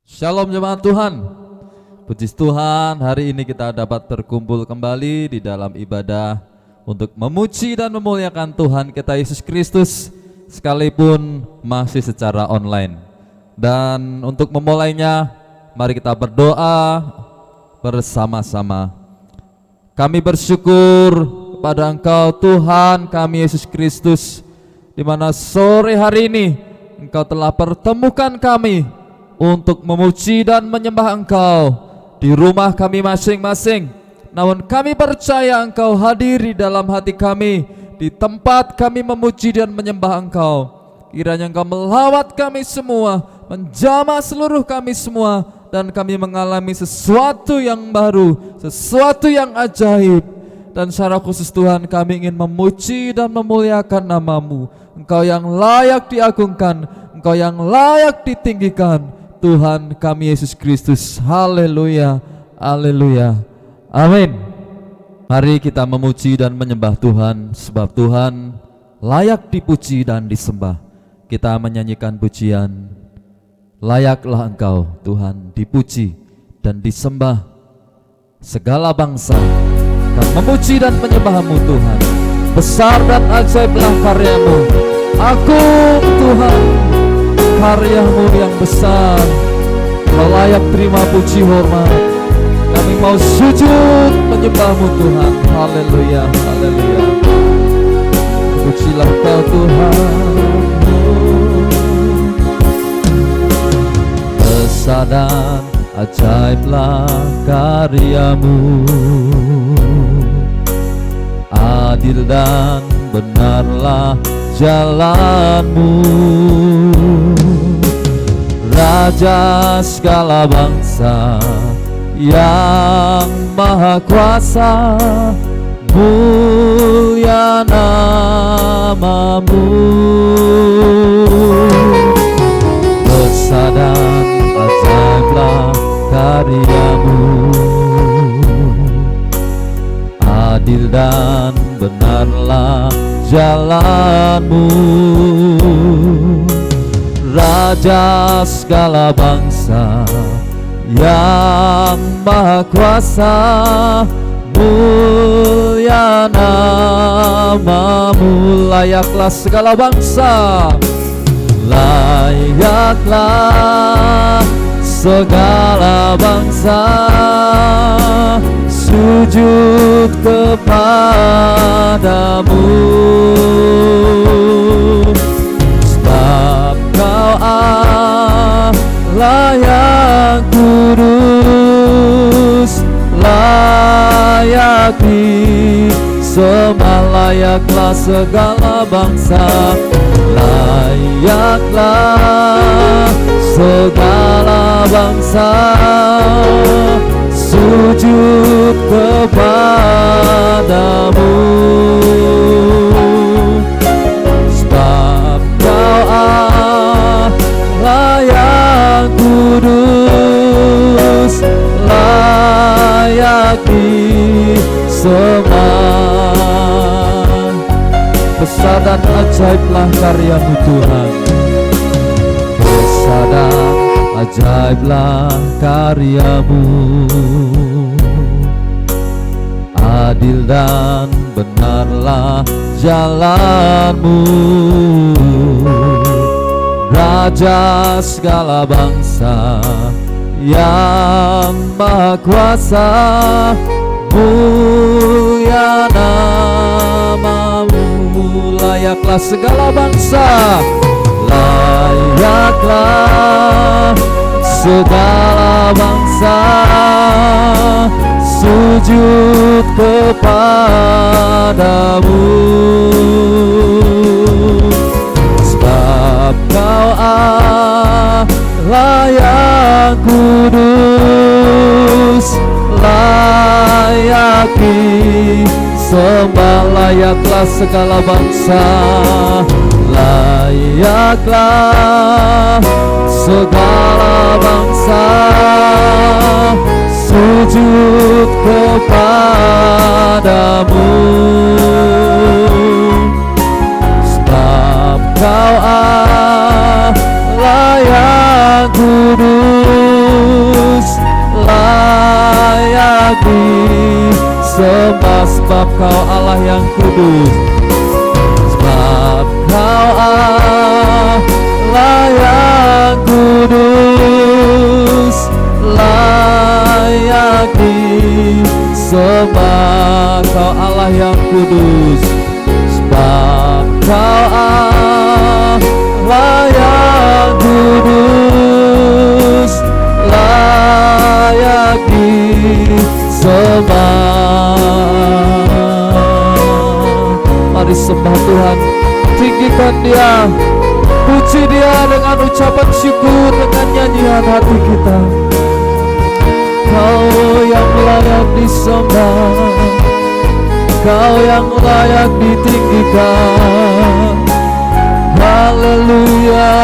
Shalom jemaat Tuhan. Puji Tuhan, hari ini kita dapat berkumpul kembali di dalam ibadah untuk memuji dan memuliakan Tuhan kita Yesus Kristus, sekalipun masih secara online. Dan untuk memulainya, mari kita berdoa bersama-sama. Kami bersyukur kepada Engkau Tuhan kami Yesus Kristus, di mana sore hari ini Engkau telah pertemukan kami untuk memuji dan menyembah Engkau di rumah kami masing-masing. Namun kami percaya Engkau hadir di dalam hati kami, di tempat kami memuji dan menyembah Engkau. Kiranya Engkau melawat kami semua, menjamah seluruh kami semua, dan kami mengalami sesuatu yang baru, sesuatu yang ajaib. Dan secara khusus Tuhan, kami ingin memuji dan memuliakan nama-Mu. Engkau yang layak diagungkan, Engkau yang layak ditinggikan, Tuhan kami Yesus Kristus. Haleluya, haleluya, amin. Mari kita memuji dan menyembah Tuhan, sebab Tuhan layak dipuji dan disembah. Kita menyanyikan pujian, layaklah Engkau Tuhan dipuji dan disembah. Segala bangsa akan memuji dan menyembah-Mu Tuhan. Besar dan ajaiblah karya-Mu, agung Tuhan, karya-Mu yang besar. Kau layak terima puji hormat. Kami mau sujud menyembah-Mu Tuhan. Haleluya, haleluya. Pujilah Kau Tuhan. Besar dan ajaiblah karya-Mu, adil dan benarlah jalan-Mu. Raja segala bangsa yang maha kuasa, mulia nama-Mu. Besar dan ajaiblah karya-Mu, adil dan benarlah jalan-Mu. Raja segala bangsa yang maha kuasa, mulia nama-Mu. Layaklah segala bangsa, layaklah segala bangsa sujud kepadamu. Sebab Kau Allah yang kudus, layak disembah. Layaklah segala bangsa, layaklah segala bangsa sujud kepadamu. Sebab Kau Allah yang kudus, layak disembah. Besar dan ajaiblah karya-Mu Tuhan. Besar dan ajaiblah karya-Mu, adil dan benarlah jalan-Mu. Raja segala bangsa yang maha kuasa, mulia nama-Mu. Layaklah segala bangsa, layaklah segala bangsa sujud kepadamu. Sebab Kau Allah yang kudus, layak disembah. Layaklah segala bangsa, layaklah segala bangsa sujud kepadamu. Sebab Kau Allah yang kudus, layak disembah, sebab Kau Allah yang kudus, sebab Kau Allah yang kudus, layak disembah. Kau Allah yang kudus, sebab Kau Allah yang kudus, layak disembah. Mari sembah Tuhan, tinggikan Dia, puji Dia dengan ucapan syukur, dengan nyanyian hati kita. Kau yang layak disembah, Kau yang layak ditinggikan. Haleluya.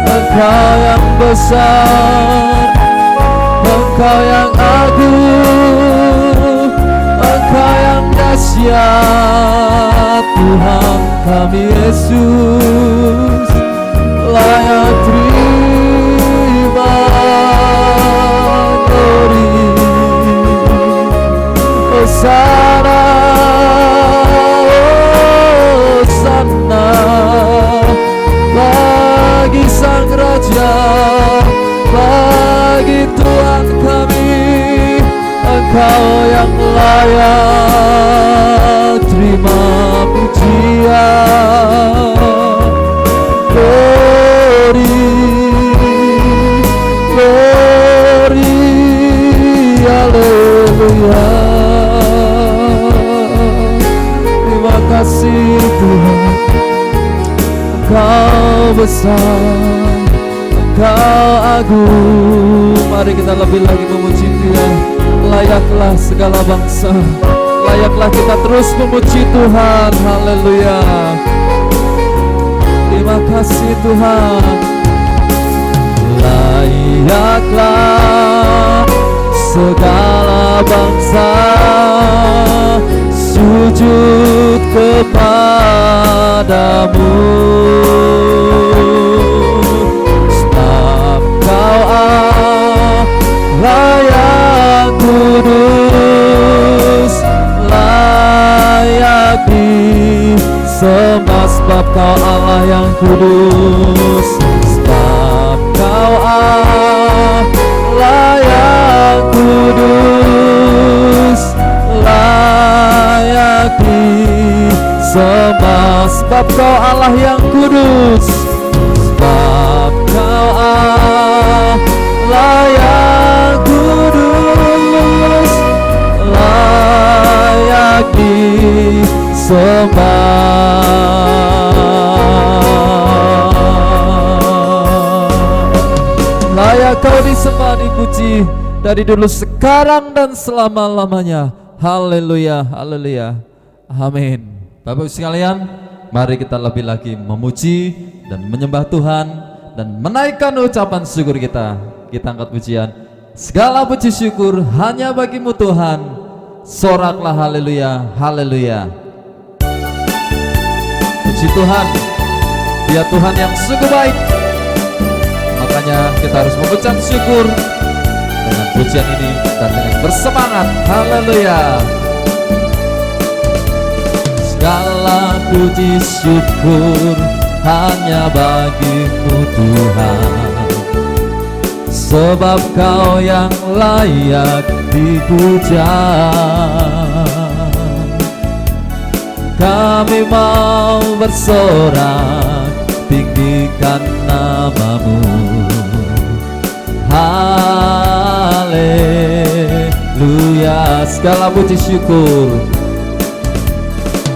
Engkau yang besar, Engkau yang agung, Engkau yang dahsyat, Tuhan kami Yesus, layak terima glory. Hosana, Hosana bagi Sang Raja, bagi Tuhan kami. Engkau yang layak terima pujian. Glory, glory, haleluya. Terima kasih Tuhan, Engkau besar, Engkau agung. Mari kita lebih lagi memuji Dia. Layaklah segala bangsa, layaklah kita terus memuji Tuhan. Haleluya. Terima kasih Tuhan. Layaklah segala bangsa sujud kepadamu, sebab Kau Allah yang kudus, layak disembah, sebab Kau Allah yang kudus, sebab Kau Allah yang kudus, layak disembah, sebab Kau Allah yang kudus, sebab Kau Allah yang kudus, layak disembah. Layak Kau disembah, dipuji dari dulu, sekarang, dan selama-lamanya. Haleluya, haleluya, amin. Bapak Ibu sekalian, mari kita lebih lagi memuji dan menyembah Tuhan dan menaikkan ucapan syukur kita. Kita angkat pujian. Segala puji syukur hanya bagi-Mu Tuhan. Soraklah haleluya, haleluya. Puji Tuhan, Dia Tuhan yang sungguh baik. Makanya kita harus mengucap syukur dengan pujian ini dan dengan bersemangat. Haleluya. Segala puji syukur hanya bagi-Mu Tuhan, sebab Kau yang layak dipuja. Kami mau bersorak, tinggikan nama-Mu. Haleluya. Segala puji syukur,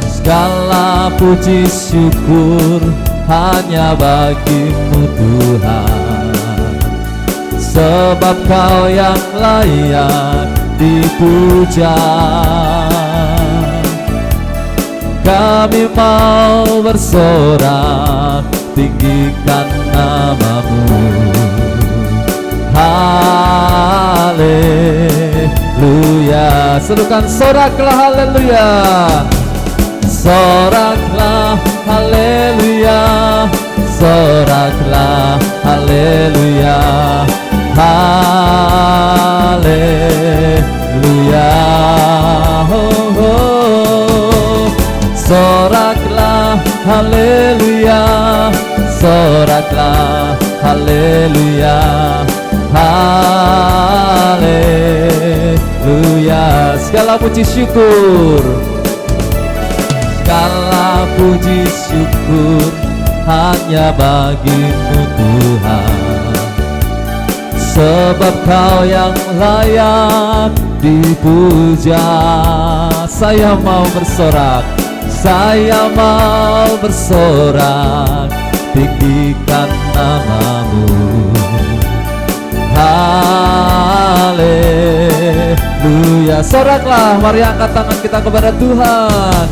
segala puji syukur hanya bagi-Mu Tuhan, sebab Kau yang layak dipuja. Kami mau bersorak, tinggikan nama-Mu. Haleluya. Serukan soraklah haleluya. Soraklah haleluya, soraklah haleluya, haleluya. Oh, oh. Soraklah haleluya, soraklah haleluya, haleluya. Segala puji syukur, segala puji syukur hanya bagimu Tuhan, sebab Kau yang layak dipuja. Saya mau bersorak, saya mau bersorak, tinggikan namamu. Haleluya. Soraklah, mari angkat tangan kita kepada Tuhan.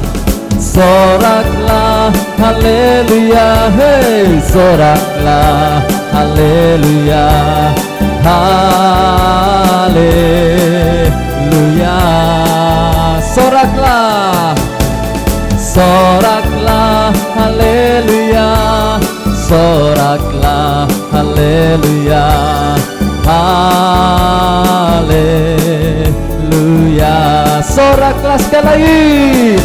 Soraklah, haleluya, hei, soraklah, haleluya, haleluya. Soraklah, soraklah, haleluya, soraklah, haleluya, haleluya. Soraklah sekali lagi.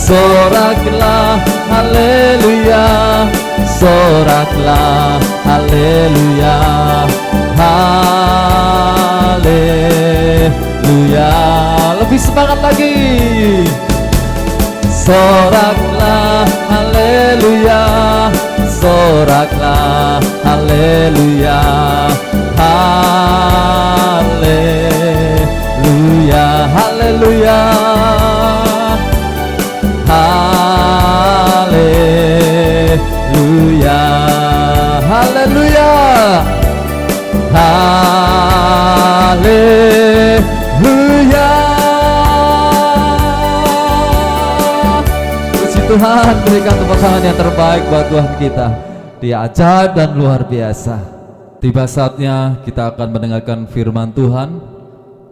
Soraklah haleluya, soraklah haleluya, haleluya. Lebih semangat lagi. Soraklah haleluya, soraklah haleluya, haleluya, haleluya. Haleluya, haleluya, haleluya. Puji Tuhan, berikan tepuk tangan yang terbaik buat Tuhan kita. Dia ajaib dan luar biasa. Tiba saatnya kita akan mendengarkan firman Tuhan.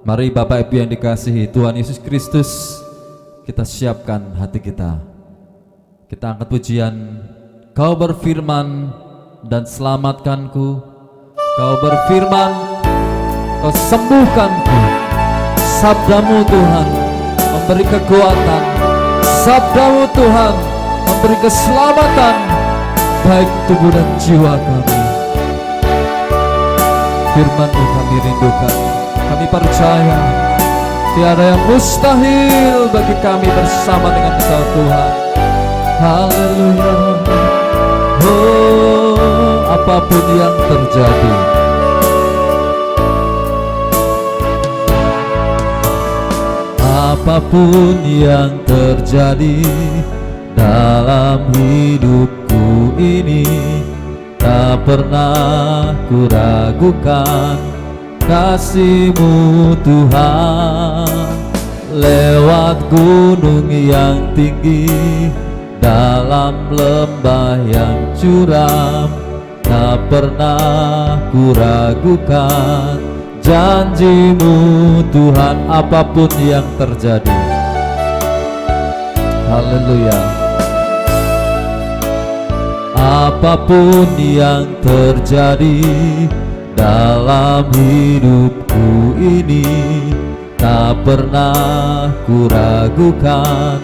Mari Bapak Ibu yang dikasihi Tuhan Yesus Kristus, kita siapkan hati kita. Kita angkat pujian. Kau berfirman dan selamatkanku. Kau berfirman, Kau sembuhkanku. Sabdamu Tuhan memberi kekuatan. Sabdamu Tuhan memberi keselamatan baik tubuh dan jiwa kami. Firman-Mu kami rindukan. Kami percaya tiada yang mustahil bagi kami bersama dengan Engkau Tuhan. Haleluya. Oh, apapun yang terjadi, apapun yang terjadi dalam hidupku ini, tak pernah kuragukan kasih-Mu Tuhan. Lewat gunung yang tinggi, dalam lembah yang curam, tak pernah kuragukan janji-Mu Tuhan. Apapun yang terjadi, haleluya. Apapun yang terjadi dalam hidupku ini, tak pernah kuragukan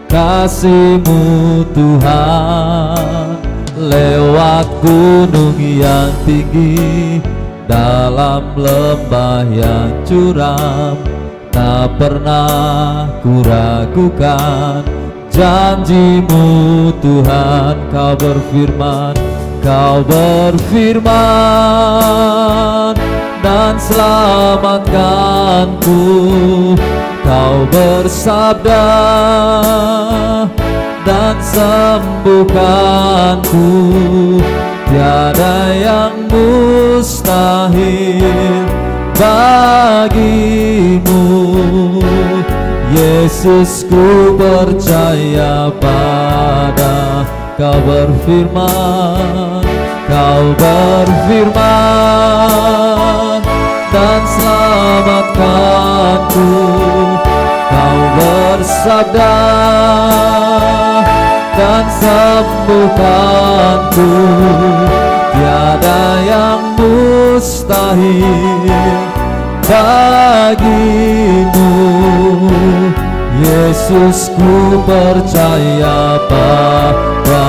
kasih-Mu Tuhan. Lewat gunung yang tinggi, dalam lembah yang curam, tak pernah kuragukan janji-Mu Tuhan. Kau berfirman, Kau berfirman dan selamatkanku. Kau bersabda dan sembuhkanku. Tiada yang mustahil bagimu. Yesus, ku percaya pada Kau berfirman. Kau berfirman dan selamatkanku. Kau bersabda dan sembuhkanku. mustahil bagimu. Yesus, ku percaya pada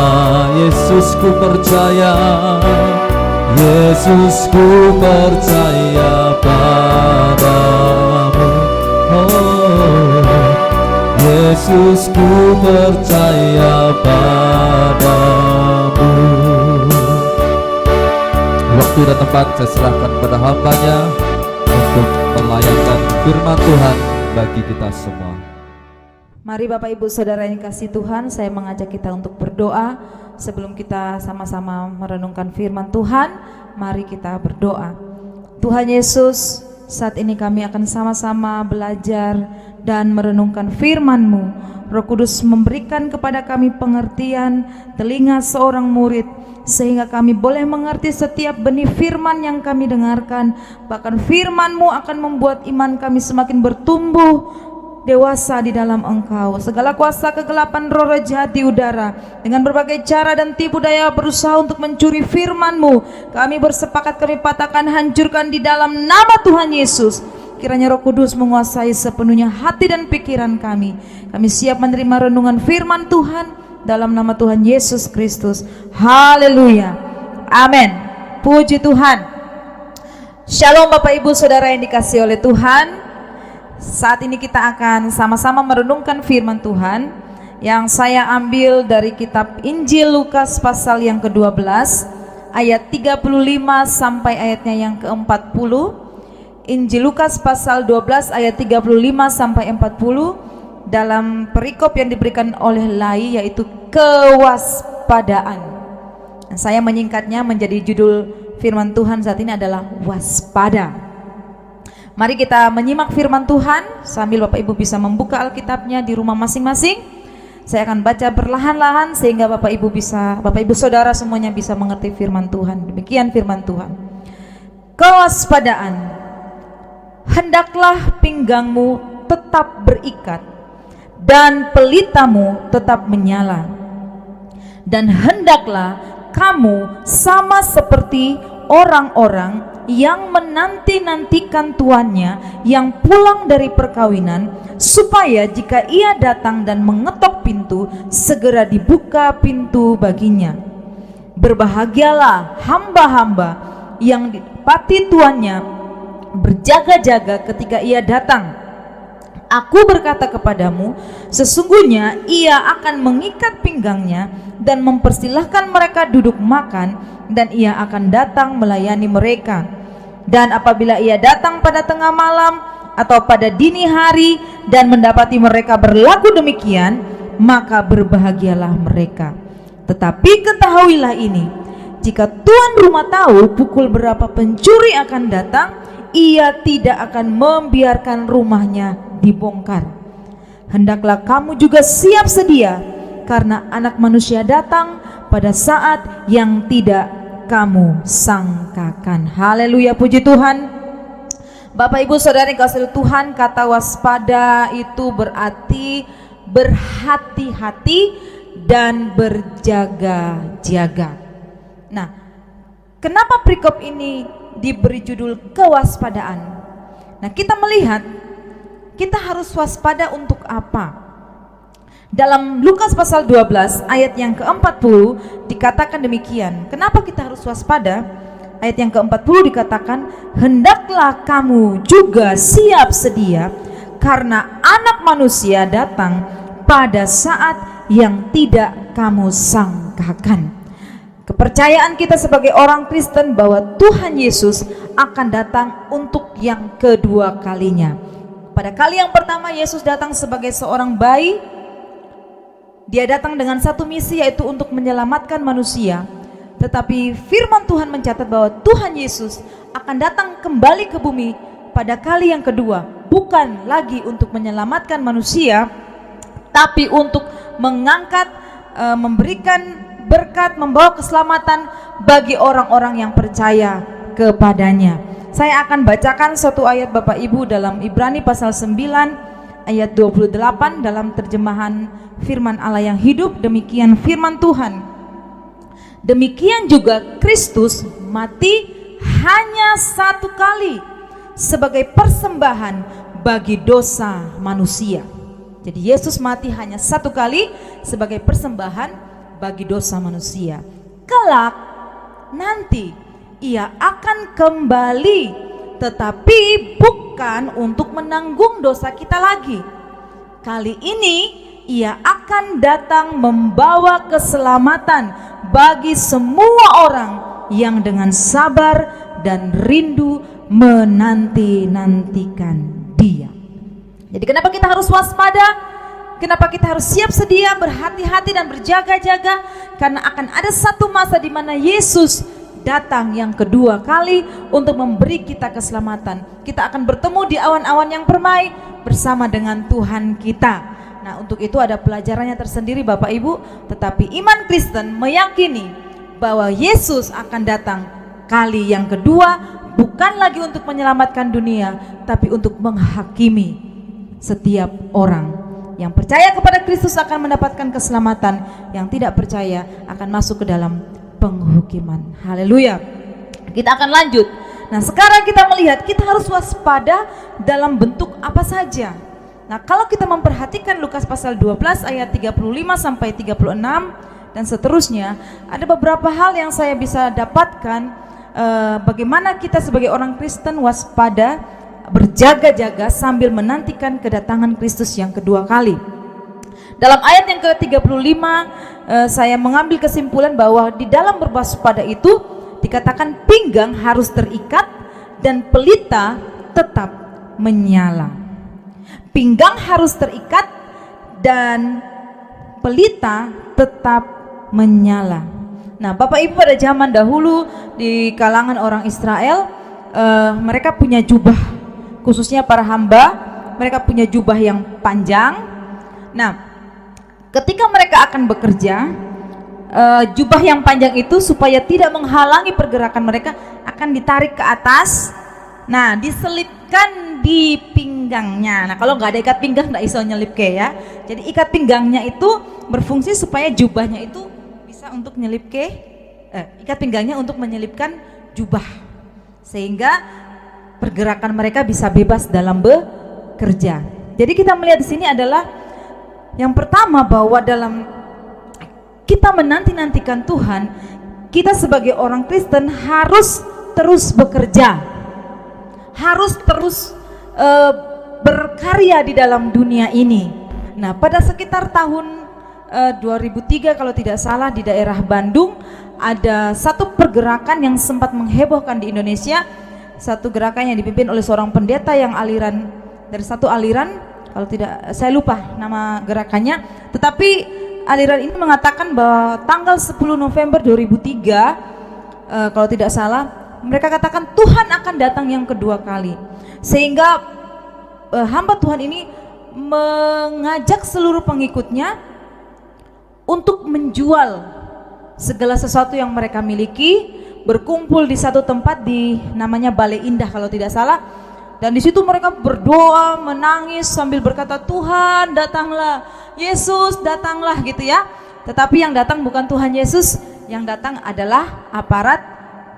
Yesus, ku percaya. Yesus, ku percaya padamu. Oh, Yesus, ku percaya padamu. Waktu dan tempat saya serahkan pada hamba-Nya untuk melayangkan firman Tuhan bagi kita semua. Mari Bapak Ibu Saudara yang kasih Tuhan, saya mengajak kita untuk berdoa. Sebelum kita sama-sama merenungkan firman Tuhan, mari kita berdoa. Tuhan Yesus, saat ini kami akan sama-sama belajar dan merenungkan firman-Mu. Roh Kudus memberikan kepada kami pengertian, telinga seorang murid, sehingga kami boleh mengerti setiap benih firman yang kami dengarkan. Bahkan firman-Mu akan membuat iman kami semakin bertumbuh dewasa di dalam Engkau. Segala kuasa kegelapan roh jahat di udara dengan berbagai cara dan tipu daya berusaha untuk mencuri firman-Mu, kami bersepakat, kami patahkan, hancurkan di dalam nama Tuhan Yesus. Kiranya Roh Kudus menguasai sepenuhnya hati dan pikiran kami. Kami siap menerima renungan firman Tuhan dalam nama Tuhan Yesus Kristus. Haleluya, amin. Puji Tuhan. Shalom Bapak Ibu Saudara yang dikasihi oleh Tuhan. Saat ini kita akan sama-sama merenungkan firman Tuhan yang saya ambil dari kitab Injil Lukas pasal yang ke-12 ayat 35 sampai ayatnya yang ke-40. Injil Lukas pasal 12 ayat 35 sampai 40 dalam perikop yang diberikan oleh Lai, yaitu kewaspadaan. Saya menyingkatnya menjadi judul firman Tuhan saat ini adalah waspada. Mari kita menyimak firman Tuhan sambil Bapak Ibu bisa membuka Alkitabnya di rumah masing-masing. Saya akan baca perlahan-lahan sehingga Bapak Ibu Saudara semuanya bisa mengerti firman Tuhan. Demikian firman Tuhan. Kewaspadaan. Hendaklah pinggangmu tetap berikat dan pelitamu tetap menyala. Dan hendaklah kamu sama seperti orang-orang yang menanti-nantikan tuannya yang pulang dari perkawinan, supaya jika ia datang dan mengetok pintu, segera dibuka pintu baginya. Berbahagialah hamba-hamba yang didapati tuannya berjaga-jaga ketika ia datang. Aku berkata kepadamu, sesungguhnya ia akan mengikat pinggangnya dan mempersilahkan mereka duduk makan, dan ia akan datang melayani mereka. Dan apabila ia datang pada tengah malam atau pada dini hari dan mendapati mereka berlaku demikian, maka berbahagialah mereka. Tetapi ketahuilah ini, jika tuan rumah tahu pukul berapa pencuri akan datang, ia tidak akan membiarkan rumahnya dibongkar. Hendaklah kamu juga siap sedia, karena Anak Manusia datang pada saat yang tidak kamu sangkakan. Haleluya, puji Tuhan. Bapak Ibu Saudara yang kasih Tuhan, kata waspada itu berarti berhati-hati dan berjaga-jaga. Nah, kenapa perikop ini diberi judul kewaspadaan? Nah, kita melihat kita harus waspada untuk apa? Dalam Lukas pasal 12 ayat yang ke-40 dikatakan demikian. Kenapa kita harus waspada? Ayat yang ke-40 dikatakan, hendaklah kamu juga siap sedia, karena Anak Manusia datang pada saat yang tidak kamu sangkakan. Kepercayaan kita sebagai orang Kristen bahwa Tuhan Yesus akan datang untuk yang kedua kalinya. Pada kali yang pertama Yesus datang sebagai seorang bayi. Dia datang dengan satu misi, yaitu untuk menyelamatkan manusia. Tetapi firman Tuhan mencatat bahwa Tuhan Yesus akan datang kembali ke bumi pada kali yang kedua, bukan lagi untuk menyelamatkan manusia, tapi untuk mengangkat, memberikan berkat, membawa keselamatan bagi orang-orang yang percaya kepadanya. Saya akan bacakan satu ayat Bapak Ibu dalam Ibrani pasal 9 ayat 28 dalam terjemahan firman Allah yang hidup. Demikian firman Tuhan. Demikian juga Kristus mati hanya satu kali sebagai persembahan bagi dosa manusia. Jadi Yesus mati hanya satu kali sebagai persembahan bagi dosa manusia. Kelak nanti ia akan kembali, tetapi bukan untuk menanggung dosa kita lagi. Kali ini ia akan datang membawa keselamatan bagi semua orang yang dengan sabar dan rindu menanti-nantikan Dia. Jadi kenapa kita harus waspada? Kenapa kita harus siap sedia, berhati-hati dan berjaga-jaga? Karena akan ada satu masa di mana Yesus datang yang kedua kali untuk memberi kita keselamatan. Kita akan bertemu di awan-awan yang permai bersama dengan Tuhan kita. Nah, untuk itu ada pelajarannya tersendiri Bapak Ibu. Tetapi iman Kristen meyakini bahwa Yesus akan datang kali yang kedua, bukan lagi untuk menyelamatkan dunia, tapi untuk menghakimi setiap orang. Yang percaya kepada Kristus akan mendapatkan keselamatan, yang tidak percaya akan masuk ke dalam penghukuman. Haleluya. Kita akan lanjut. Nah, sekarang kita melihat kita harus waspada dalam bentuk apa saja. Nah, kalau kita memperhatikan Lukas pasal 12 ayat 35 sampai 36 dan seterusnya, ada beberapa hal yang saya bisa dapatkan bagaimana kita sebagai orang Kristen waspada, berjaga-jaga sambil menantikan kedatangan Kristus yang kedua kali. Dalam ayat yang ke-35 saya mengambil kesimpulan bahwa di dalam berwaspada itu dikatakan pinggang harus terikat dan pelita tetap menyala. Pinggang harus terikat dan pelita tetap menyala. Nah, Bapak Ibu, pada zaman dahulu di kalangan orang Israel, mereka punya jubah, khususnya para hamba, mereka punya jubah yang panjang. Nah, ketika mereka akan bekerja, jubah yang panjang itu supaya tidak menghalangi pergerakan mereka akan ditarik ke atas. Nah, diselipkan di pinggangnya. Nah, kalau nggak ada ikat pinggang nggak iso nyelip ke ya. Jadi ikat pinggangnya itu berfungsi supaya jubahnya itu bisa untuk nyelip ke, ikat pinggangnya untuk menyelipkan jubah, sehingga pergerakan mereka bisa bebas dalam bekerja. Jadi kita melihat di sini adalah yang pertama bahwa dalam kita menanti-nantikan Tuhan, kita sebagai orang Kristen harus terus bekerja, harus terus berkarya di dalam dunia ini. Nah, pada sekitar tahun 2003 kalau tidak salah, di daerah Bandung ada satu pergerakan yang sempat menghebohkan di Indonesia. Satu gerakan yang dipimpin oleh seorang pendeta yang aliran dari satu aliran, kalau tidak saya lupa nama gerakannya, tetapi aliran ini mengatakan bahwa tanggal 10 November 2003 kalau tidak salah, mereka katakan Tuhan akan datang yang kedua kali, sehingga hamba Tuhan ini mengajak seluruh pengikutnya untuk menjual segala sesuatu yang mereka miliki, berkumpul di satu tempat di namanya Balai Indah kalau tidak salah, dan di situ mereka berdoa, menangis sambil berkata, Tuhan datanglah, Yesus datanglah, gitu ya. Tetapi yang datang bukan Tuhan Yesus, yang datang adalah aparat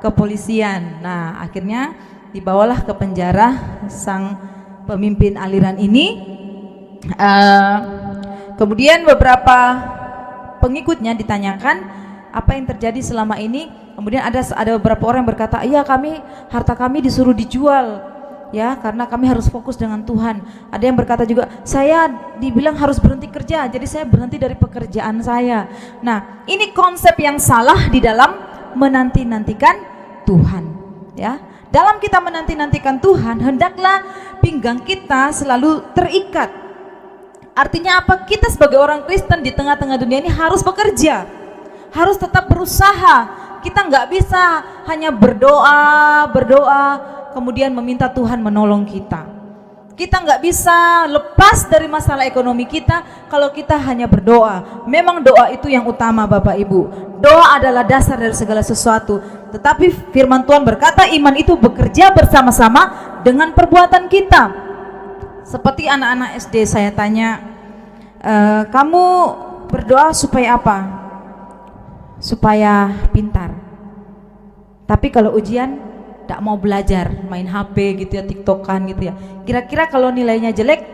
kepolisian. Nah, akhirnya dibawalah ke penjara sang pemimpin aliran ini. Kemudian beberapa pengikutnya ditanyakan apa yang terjadi selama ini. Kemudian ada beberapa orang yang berkata, iya, harta kami disuruh dijual ya, karena kami harus fokus dengan Tuhan. Ada yang berkata juga, saya dibilang harus berhenti kerja, jadi saya berhenti dari pekerjaan saya. Nah, ini konsep yang salah di dalam menanti-nantikan Tuhan ya. Dalam kita menanti-nantikan Tuhan, hendaklah pinggang kita selalu terikat. Artinya apa? Kita sebagai orang Kristen di tengah-tengah dunia ini harus bekerja, harus tetap berusaha. Kita nggak bisa hanya berdoa kemudian meminta Tuhan menolong kita. Kita nggak bisa lepas dari masalah ekonomi kita kalau kita hanya berdoa. Memang doa itu yang utama Bapak Ibu. Doa adalah dasar dari segala sesuatu. Tetapi firman Tuhan berkata iman itu bekerja bersama-sama dengan perbuatan kita. Seperti anak-anak SD saya tanya, kamu berdoa supaya apa? Supaya pintar. Tapi kalau ujian tidak mau belajar, main HP gitu ya, TikTokan gitu ya. Kira-kira kalau nilainya jelek,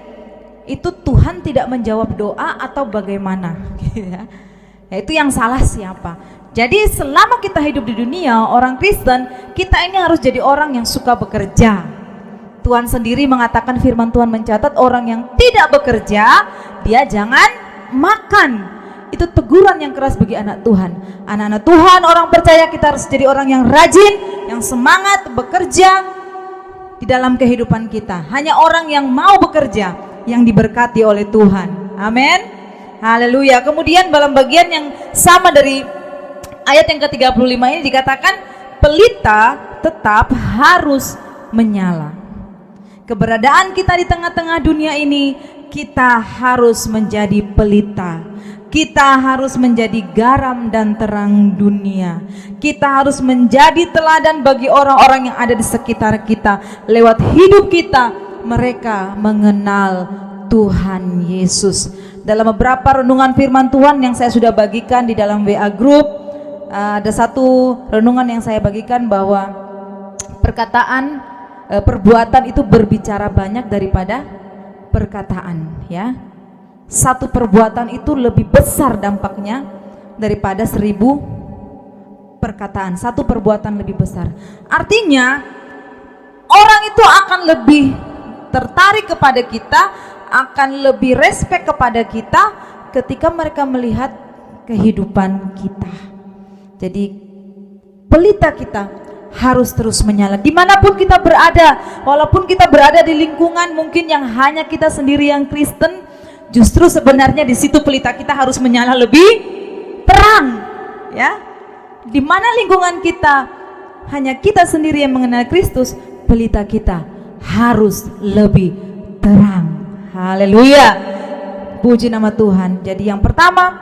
itu Tuhan tidak menjawab doa atau bagaimana? Gitu ya. Ya, itu yang salah siapa? Jadi selama kita hidup di dunia, orang Kristen, kita ini harus jadi orang yang suka bekerja. Tuhan sendiri mengatakan, firman Tuhan mencatat, orang yang tidak bekerja, dia jangan makan. Itu teguran yang keras bagi anak Tuhan. Anak-anak Tuhan, orang percaya, kita harus jadi orang yang rajin, yang semangat bekerja di dalam kehidupan kita. Hanya orang yang mau bekerja yang diberkati oleh Tuhan. Amin. Haleluya. Kemudian dalam bagian yang sama dari ayat yang ke-35 ini dikatakan, pelita tetap harus menyala. Keberadaan kita di tengah-tengah dunia ini, kita harus menjadi pelita. Kita harus menjadi garam dan terang dunia. Kita harus menjadi teladan bagi orang-orang yang ada di sekitar kita. Lewat hidup kita, mereka mengenal Tuhan Yesus. Dalam beberapa renungan firman Tuhan yang saya sudah bagikan di dalam WA Group, ada satu renungan yang saya bagikan bahwa perbuatan itu berbicara banyak daripada perkataan, ya. Satu perbuatan itu lebih besar dampaknya daripada 1000 perkataan. Satu perbuatan lebih besar. Artinya orang itu akan lebih tertarik kepada kita, akan lebih respect kepada kita ketika mereka melihat kehidupan kita. Jadi pelita kita harus terus menyala dimanapun kita berada. Walaupun kita berada di lingkungan mungkin yang hanya kita sendiri yang Kristen, justru sebenarnya di situ pelita kita harus menyala lebih terang, ya. Di mana lingkungan kita hanya kita sendiri yang mengenal Kristus, pelita kita harus lebih terang. Haleluya. Puji nama Tuhan. Jadi yang pertama,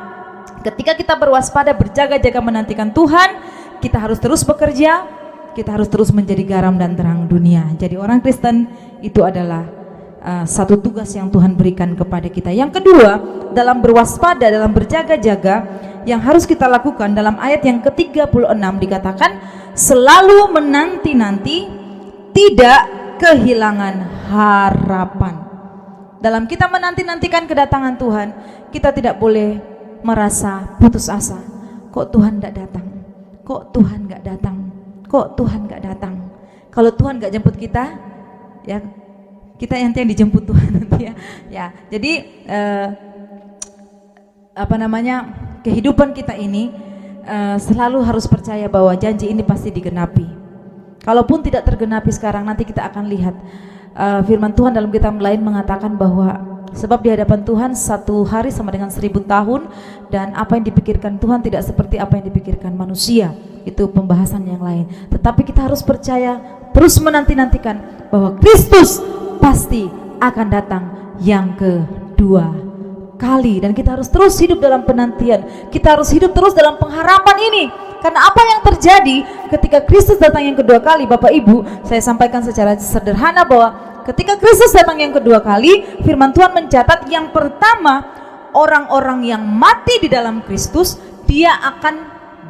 ketika kita berwaspada, berjaga-jaga menantikan Tuhan, kita harus terus bekerja, kita harus terus menjadi garam dan terang dunia. Jadi orang Kristen itu adalah satu tugas yang Tuhan berikan kepada kita. Yang kedua, dalam berwaspada, dalam berjaga-jaga, yang harus kita lakukan dalam ayat yang ke-36 dikatakan, selalu menanti-nanti, tidak kehilangan harapan. Dalam kita menanti-nantikan kedatangan Tuhan, kita tidak boleh merasa putus asa. Kok Tuhan tidak datang? Kok Tuhan nggak datang? Kok Tuhan nggak datang? Kalau Tuhan nggak jemput kita, ya kita yang dijemput Tuhan nanti ya. Ya, jadi kehidupan kita ini selalu harus percaya bahwa janji ini pasti digenapi. Kalaupun tidak tergenapi sekarang, nanti kita akan lihat firman Tuhan dalam kitab lain mengatakan bahwa sebab di hadapan Tuhan satu hari sama dengan 1000 tahun, dan apa yang dipikirkan Tuhan tidak seperti apa yang dipikirkan manusia. Itu pembahasan yang lain. Tetapi kita harus percaya, terus menanti-nantikan bahwa Kristus pasti akan datang yang kedua kali, dan kita harus terus hidup dalam penantian. Kita harus hidup terus dalam pengharapan ini. Karena apa yang terjadi ketika Kristus datang yang kedua kali, Bapak Ibu, saya sampaikan secara sederhana bahwa ketika Kristus datang yang kedua kali, firman Tuhan mencatat yang pertama, orang-orang yang mati di dalam Kristus, dia akan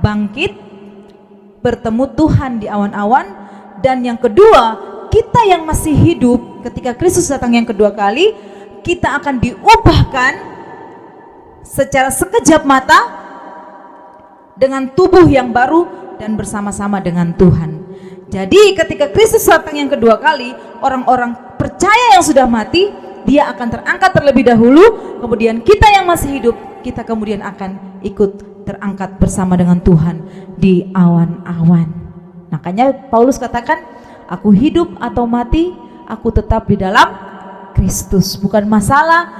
bangkit, bertemu Tuhan di awan-awan. Dan yang kedua, kita yang masih hidup ketika Kristus datang yang kedua kali, kita akan diubahkan secara sekejap mata dengan tubuh yang baru dan bersama-sama dengan Tuhan. Jadi ketika Kristus datang yang kedua kali, orang-orang percaya yang sudah mati, dia akan terangkat terlebih dahulu, kemudian kita yang masih hidup, kita kemudian akan ikut terangkat bersama dengan Tuhan di awan-awan. Makanya Paulus katakan, aku hidup atau mati, aku tetap di dalam Kristus. Bukan masalah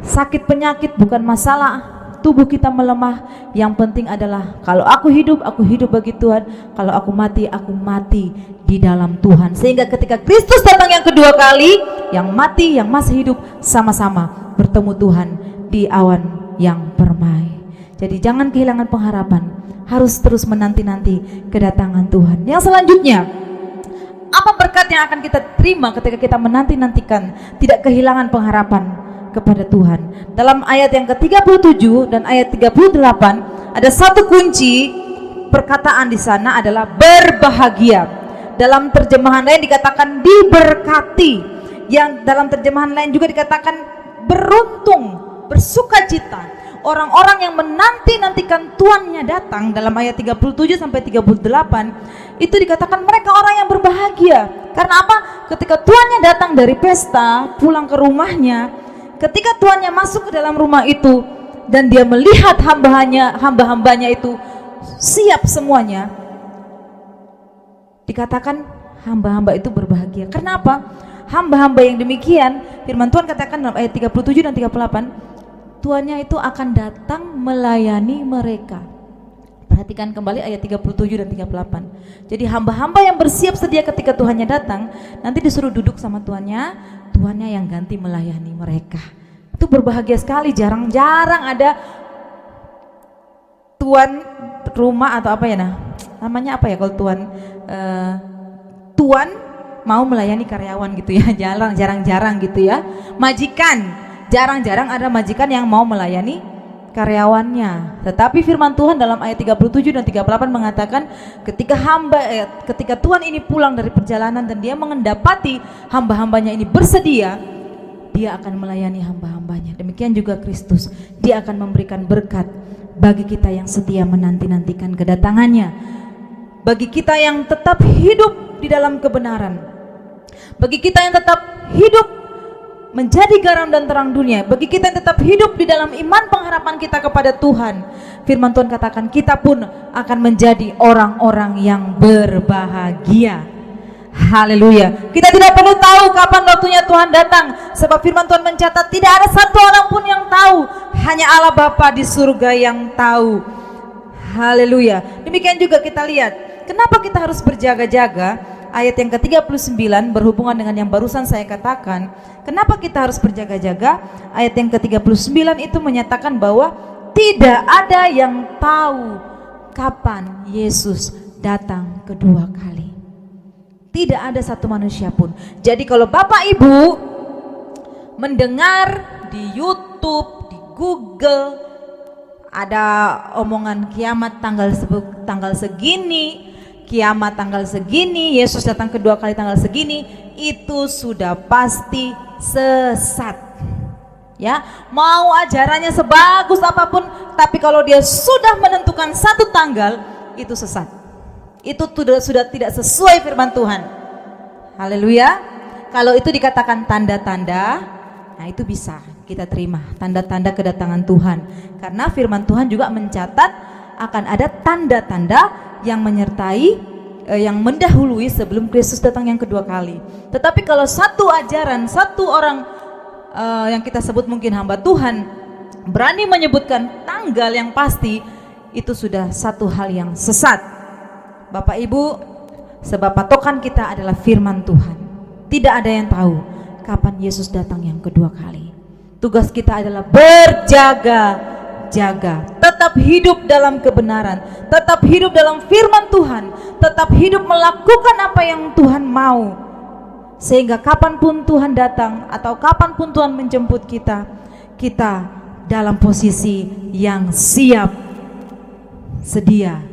sakit penyakit, bukan masalah tubuh kita melemah. Yang penting adalah kalau aku hidup bagi Tuhan. Kalau aku mati di dalam Tuhan. Sehingga ketika Kristus datang yang kedua kali, yang mati, yang masih hidup sama-sama bertemu Tuhan di awan yang permai. Jadi jangan kehilangan pengharapan. Harus terus menanti-nanti kedatangan Tuhan. Yang selanjutnya, apa berkat yang akan kita terima ketika kita menanti-nantikan, tidak kehilangan pengharapan kepada Tuhan? Dalam ayat yang ke-37 dan ayat 38 ada satu kunci perkataan di sana adalah berbahagia. dalam terjemahan lain dikatakan diberkati, yang dalam terjemahan lain juga dikatakan beruntung, bersukacita. Orang-orang yang menanti-nantikan tuannya datang, dalam ayat 37 sampai 38 itu dikatakan mereka orang yang berbahagia. Karena apa? Ketika tuannya datang dari pesta, pulang ke rumahnya, ketika tuannya masuk ke dalam rumah itu dan dia melihat hamba-hambanya itu siap semuanya, dikatakan hamba-hamba itu berbahagia. Kenapa? Hamba-hamba yang demikian, firman Tuhan katakan dalam ayat 37 dan 38, tuannya itu akan datang melayani mereka. Perhatikan kembali ayat 37 dan 38. Jadi hamba-hamba yang bersiap sedia ketika Tuhannya datang, nanti disuruh duduk sama tuannya yang ganti melayani mereka. Itu berbahagia sekali. Jarang-jarang ada tuan rumah atau apa ya, namanya apa ya kalau tuan mau melayani karyawan gitu ya. Jarang-jarang gitu ya. Majikan, jarang-jarang ada majikan yang mau melayani karyawannya. Tetapi firman Tuhan dalam ayat 37 dan 38 mengatakan ketika Tuhan ini pulang dari perjalanan dan dia mengendapati hamba-hambanya ini bersedia, dia akan melayani hamba-hambanya. Demikian juga Kristus, dia akan memberikan berkat bagi kita yang setia menanti-nantikan kedatangannya, bagi kita yang tetap hidup di dalam kebenaran, bagi kita yang tetap hidup menjadi garam dan terang dunia, bagi kita yang tetap hidup di dalam iman pengharapan kita kepada Tuhan. Firman Tuhan katakan kita pun akan menjadi orang-orang yang berbahagia. Haleluya. Kita tidak perlu tahu kapan waktunya Tuhan datang, sebab firman Tuhan mencatat tidak ada satu orang pun yang tahu, hanya Allah Bapa di surga yang tahu. Haleluya. Demikian juga kita lihat, kenapa kita harus berjaga-jaga? Ayat yang ke-39 berhubungan dengan yang barusan saya katakan. Kenapa kita harus berjaga-jaga? Ayat yang ke-39 itu menyatakan bahwa tidak ada yang tahu kapan Yesus datang kedua kali. Tidak ada satu manusia pun. Jadi kalau Bapak Ibu mendengar di YouTube, di Google ada omongan kiamat tanggal segini, kiamat tanggal segini, Yesus datang kedua kali tanggal segini, itu sudah pasti sesat. Ya, mau ajarannya sebagus apapun, tapi kalau dia sudah menentukan satu tanggal, itu sesat. Itu sudah tidak sesuai firman Tuhan. Haleluya. Kalau itu dikatakan tanda-tanda, nah itu bisa kita terima, tanda-tanda kedatangan Tuhan. Karena firman Tuhan juga mencatat akan ada tanda-tanda yang menyertai, yang mendahului sebelum Kristus datang yang kedua kali. Tetapi kalau satu ajaran, satu orang yang kita sebut mungkin hamba Tuhan berani menyebutkan tanggal yang pasti, itu sudah satu hal yang sesat. Bapak Ibu, sebab patokan kita adalah firman Tuhan. Tidak ada yang tahu kapan Yesus datang yang kedua kali. Tugas kita adalah berjaga-jaga, tetap hidup dalam kebenaran, tetap hidup dalam firman Tuhan, tetap hidup melakukan apa yang Tuhan mau, sehingga kapanpun Tuhan datang atau kapanpun Tuhan menjemput kita, kita dalam posisi yang siap, sedia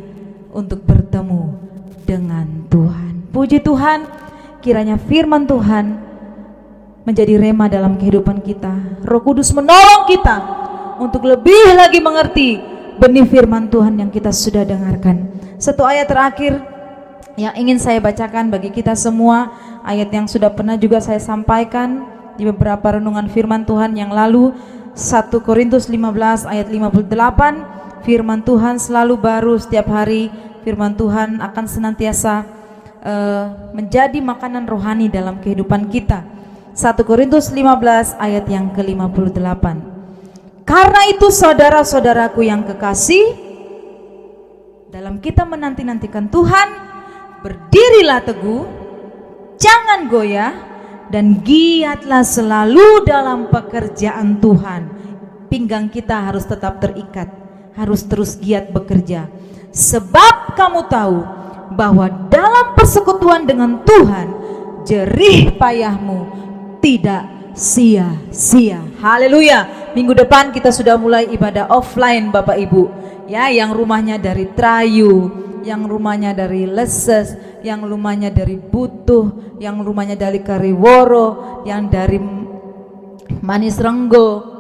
untuk bertemu dengan Tuhan. Puji Tuhan, kiranya firman Tuhan menjadi rema dalam kehidupan kita. Roh Kudus menolong kita untuk lebih lagi mengerti benih firman Tuhan yang kita sudah dengarkan. Satu ayat terakhir yang ingin saya bacakan bagi kita semua, ayat yang sudah pernah juga saya sampaikan di beberapa renungan firman Tuhan yang lalu. 1 Korintus 15 ayat 58, firman Tuhan selalu baru setiap hari. Firman Tuhan akan senantiasa menjadi makanan rohani dalam kehidupan kita. 1 Korintus 15 ayat yang ke-58. Karena itu saudara-saudaraku yang kekasih, dalam kita menanti-nantikan Tuhan, berdirilah teguh, jangan goyah, dan giatlah selalu dalam pekerjaan Tuhan. Pinggang kita harus tetap terikat, harus terus giat bekerja. Sebab kamu tahu bahwa dalam persekutuan dengan Tuhan, jerih payahmu tidak sia-sia. Haleluya. Minggu depan kita sudah mulai ibadah offline Bapak Ibu, ya, yang rumahnya dari Trayu, yang rumahnya dari Leses, yang rumahnya dari Butuh, yang rumahnya dari Kariworo, yang dari Manis Renggo.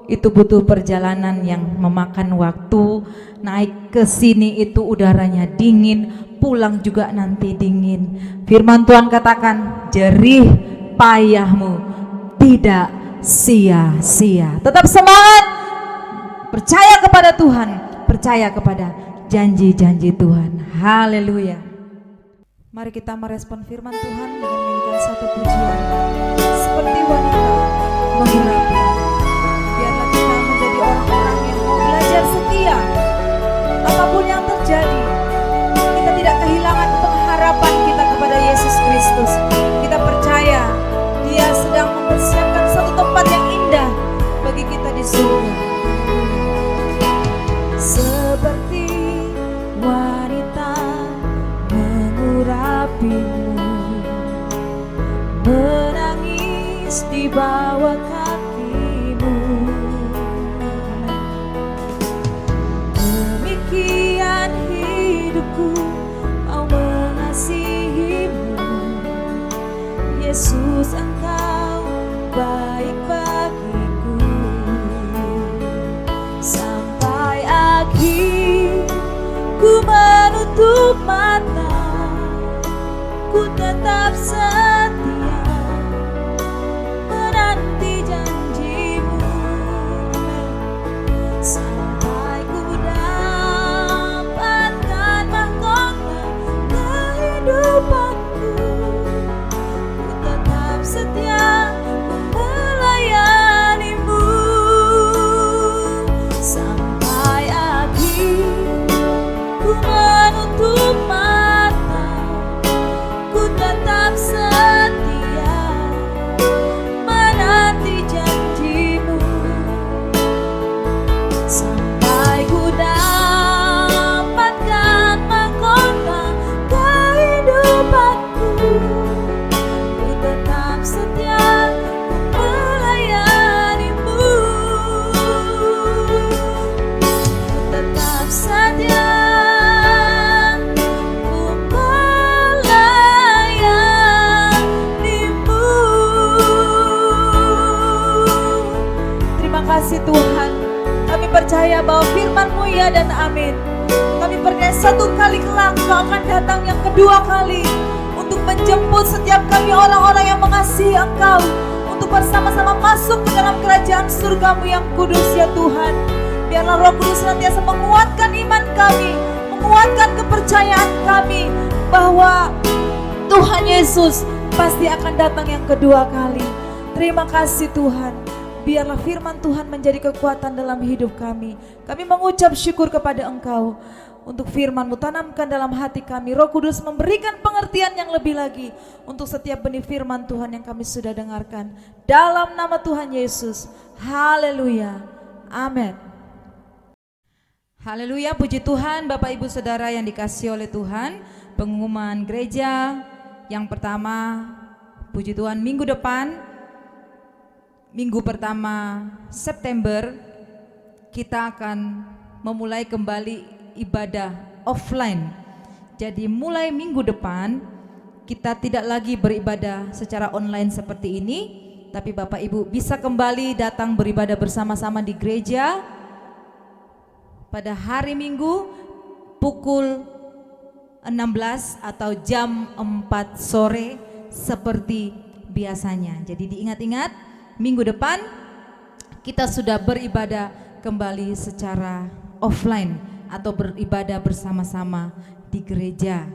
Itu butuh perjalanan yang memakan waktu. Naik ke sini itu udaranya dingin, pulang juga nanti dingin. Firman Tuhan katakan, jerih payahmu tidak sia-sia. Tetap semangat, percaya kepada Tuhan, percaya kepada janji-janji Tuhan. Haleluya. Mari kita merespon firman Tuhan dengan menyanyikan satu pujian. Seperti wanita mengurapi. Biarlah kita menjadi orang-orang yang mau belajar setia. Apapun yang terjadi, kita tidak kehilangan pengharapan kita kepada Yesus Kristus. Kita percaya Dia sedang mempersiapkan satu tempat yang indah bagi kita di surga. Seperti wanita mengurapimu, menangis di bawah kakimu. Demikian hidupku mau mengasihimu, Yesus Engkau baik bagiku. Sampai akhir ku menutup mata, ku tetap setia menanti janjimu. Sampai ku dapatkan mahkota kehidupanku, ku tetap setia melayanimu. Sampai akhir ku menutup mata, ku tetap setia menanti janjimu. Sampai ku dapatkan mahkota kehidupanku, ku tetap setia melayanimu. Ku tetap setia melayanimu. Terima kasih Tuhan. Kami percaya bahwa firman-Mu ya dan amin. Kami percaya satu kali kelak Kau akan datang yang kedua kali untuk menjemput setiap kami orang-orang yang mengasihi Engkau, untuk bersama-sama masuk ke dalam kerajaan surga-Mu yang kudus ya Tuhan. Biarlah Roh Kudus senantiasa menguatkan iman kami, menguatkan kepercayaan kami bahwa Tuhan Yesus pasti akan datang yang kedua kali. Terima kasih Tuhan. Biarlah firman Tuhan menjadi kekuatan dalam hidup kami. Kami mengucap syukur kepada Engkau untuk firman-Mu, tanamkan dalam hati kami. Roh Kudus memberikan pengertian yang lebih lagi untuk setiap benih firman Tuhan yang kami sudah dengarkan. Dalam nama Tuhan Yesus. Haleluya. Amin. Haleluya, puji Tuhan. Bapak Ibu Saudara yang dikasihi oleh Tuhan, pengumuman gereja yang pertama, puji Tuhan, minggu depan, minggu pertama September, kita akan memulai kembali ibadah offline. Jadi mulai minggu depan kita tidak lagi beribadah secara online seperti ini, tapi Bapak Ibu bisa kembali datang beribadah bersama-sama di gereja pada hari Minggu pukul 16 atau jam 4 sore seperti biasanya. Jadi diingat-ingat, minggu depan kita sudah beribadah kembali secara offline atau beribadah bersama-sama di gereja.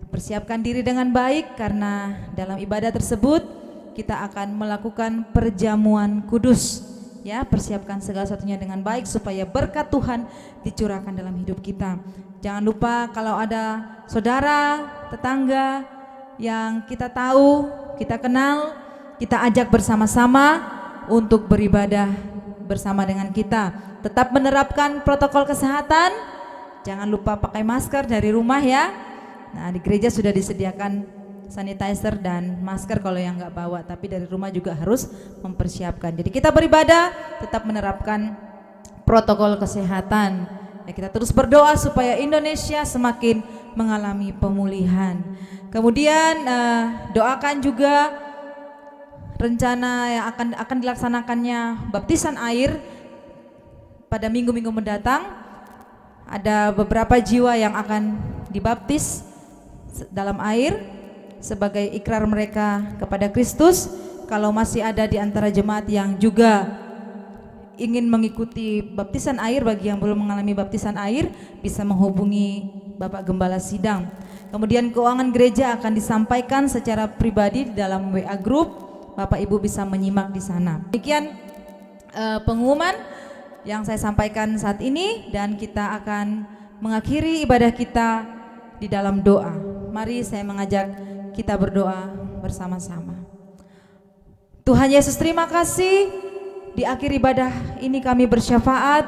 Persiapkan diri dengan baik, karena dalam ibadah tersebut kita akan melakukan perjamuan kudus. Ya, persiapkan segala satunya dengan baik supaya berkat Tuhan dicurahkan dalam hidup kita. Jangan lupa kalau ada saudara, tetangga yang kita tahu, kita kenal, kita ajak bersama-sama untuk beribadah bersama dengan kita. Tetap menerapkan protokol kesehatan. Jangan lupa pakai masker dari rumah ya. Nah, di gereja sudah disediakan sanitizer dan masker kalau yang nggak bawa, tapi dari rumah juga harus mempersiapkan. Jadi kita beribadah tetap menerapkan protokol kesehatan. Ya, kita terus berdoa supaya Indonesia semakin mengalami pemulihan. Kemudian doakan juga rencana yang akan dilaksanakannya baptisan air pada minggu-minggu mendatang. Ada beberapa jiwa yang akan dibaptis dalam air sebagai ikrar mereka kepada Kristus. Kalau masih ada di antara jemaat yang juga ingin mengikuti baptisan air, bagi yang belum mengalami baptisan air bisa menghubungi Bapak Gembala Sidang. Kemudian keuangan gereja akan disampaikan secara pribadi di dalam WA group, Bapak Ibu bisa menyimak di sana. Demikian pengumuman yang saya sampaikan saat ini, dan kita akan mengakhiri ibadah kita di dalam doa. Mari saya mengajak kita berdoa bersama-sama. Tuhan Yesus, terima kasih. Di akhir ibadah ini kami bersyafaat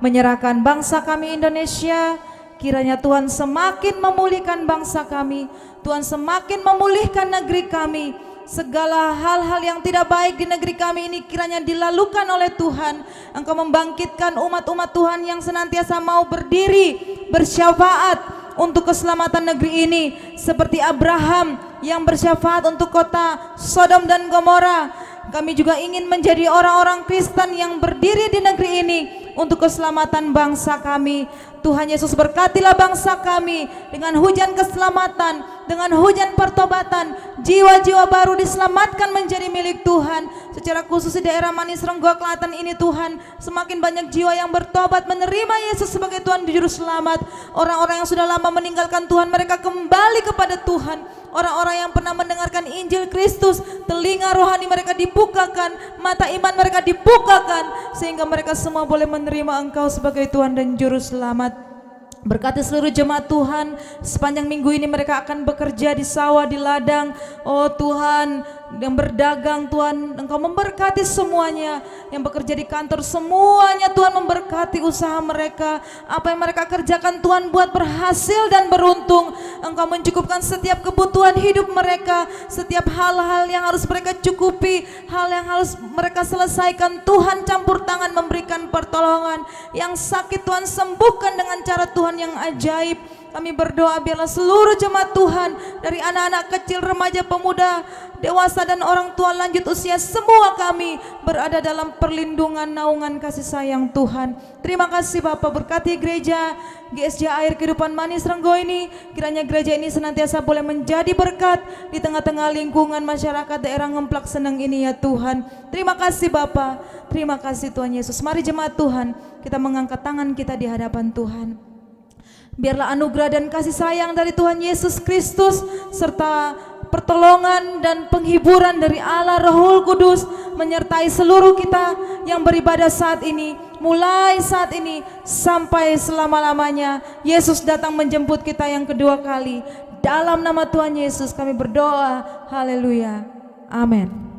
menyerahkan bangsa kami Indonesia. Kiranya Tuhan semakin memulihkan bangsa kami, Tuhan semakin memulihkan negeri kami. Segala hal-hal yang tidak baik di negeri kami ini kiranya dilalukan oleh Tuhan. Engkau membangkitkan umat-umat Tuhan yang senantiasa mau berdiri bersyafaat untuk keselamatan negeri ini, seperti Abraham yang bersyafaat untuk kota Sodom dan Gomora. Kami juga ingin menjadi orang-orang Kristen yang berdiri di negeri ini untuk keselamatan bangsa kami. Tuhan Yesus, berkatilah bangsa kami dengan hujan keselamatan, dengan hujan pertobatan. Jiwa-jiwa baru diselamatkan menjadi milik Tuhan. Secara khusus di daerah Manis Renggoa Klaten ini Tuhan, semakin banyak jiwa yang bertobat menerima Yesus sebagai Tuhan Juru Selamat. Orang-orang yang sudah lama meninggalkan Tuhan, mereka kembali kepada Tuhan. Orang-orang yang pernah mendengarkan Injil Kristus, telinga rohani mereka dibukakan, mata iman mereka dibukakan, sehingga mereka semua boleh menerima Engkau sebagai Tuhan dan Juru Selamat. Berkati seluruh jemaat Tuhan, sepanjang minggu ini mereka akan bekerja di sawah, di ladang. Oh Tuhan, yang berdagang Tuhan, Engkau memberkati semuanya. Yang bekerja di kantor semuanya Tuhan memberkati usaha mereka. Apa yang mereka kerjakan Tuhan buat berhasil dan beruntung. Engkau mencukupkan setiap kebutuhan hidup mereka, setiap hal-hal yang harus mereka cukupi, hal yang harus mereka selesaikan. Tuhan campur tangan memberikan pertolongan. Yang sakit Tuhan sembuhkan dengan cara Tuhan yang ajaib. Kami berdoa biarlah seluruh jemaat Tuhan, dari anak-anak kecil, remaja, pemuda, dewasa dan orang tua lanjut usia, semua kami berada dalam perlindungan naungan kasih sayang Tuhan. Terima kasih Bapak, berkati gereja GSJ Air Kehidupan Manis Renggoa ini. Kiranya gereja ini senantiasa boleh menjadi berkat di tengah-tengah lingkungan masyarakat daerah Ngemplak Seneng ini ya Tuhan. Terima kasih Bapak, terima kasih Tuhan Yesus. Mari jemaat Tuhan, kita mengangkat tangan kita di hadapan Tuhan. Biarlah anugerah dan kasih sayang dari Tuhan Yesus Kristus serta pertolongan dan penghiburan dari Allah Rohul Kudus menyertai seluruh kita yang beribadah saat ini, mulai saat ini sampai selama-lamanya. Yesus datang menjemput kita yang kedua kali. Dalam nama Tuhan Yesus kami berdoa. Haleluya. Amin.